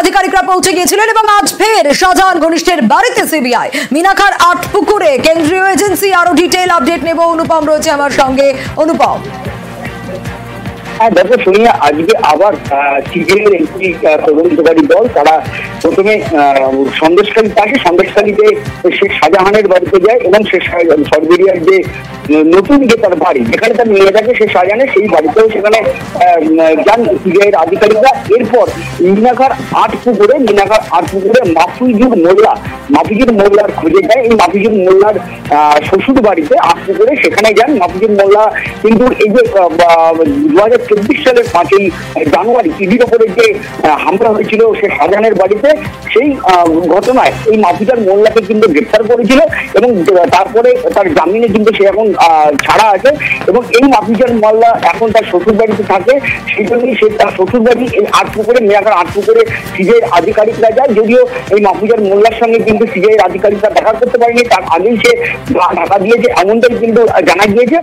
আধিকারিকরা পৌঁছে গিয়েছিলেন এবং আজ ফের শাহজাহান ঘনিষ্ঠের বাড়িতে সিবিআই। মিনাখার আটপুকুরে কেন্দ্রীয় এজেন্সি, আরো ডিটেইল আপডেট নেব। অনুপম রয়েছে আমার সঙ্গে। অনুপম, হ্যাঁ দেখো সোনিয়া, আজকে আবার সিবিআইয়ের একটি তদন্তকারী দল তারা প্রথমে সন্দেশখালী থাকে, সন্দেশখালীতে শেখ শাহজাহানের বাড়িতে যায় এবং শেখ সরবেরিয়ার যে নতুন যে তার বাড়ি যেখানে তার মেয়ে থাকে শেখ শাহজাহানের, সেই বাড়িতেও সেখানে যান সিবিআইয়ের আধিকারিকরা। এরপর মিনাখার আটপুকুরে মাফিজুর মোল্লার খোঁজে যায়। এই মাফিজুর মোল্লার শ্বশুর বাড়িতে আটপুকুরে সেখানে যান মাফিজুর মোল্লা। কিন্তু এই যে 2024 সালের 5ই জানুয়ারি ইডির ওপরে যে হামলা হয়েছিল শেখ শাহজাহানের বাড়িতে, সেই ঘটনায় এই মাফিজুর মোল্লাকে কিন্তু গ্রেফতার করেছিল এবং তারপরে তার জামিনে কিন্তু সে এখন ছাড়া আছে। এবং এই মাফিজুর মোল্লা এখন তার শ্বশুর বাড়িতে থাকে, সেই জন্যই সে তার শ্বশুর বাড়ি এই আটপুকুরে, মিনাখার আটপুকুরে সিবিআইয়ের আধিকারিকরা যায়। যদিও এই মাফিজুর মোল্লার সঙ্গে কিন্তু সিবিআইয়ের আধিকারিকরা দেখা করতে পারেনি, তার আগেই সে ঢাকা দিয়েছে এমনটাই কিন্তু জানা গিয়েছে।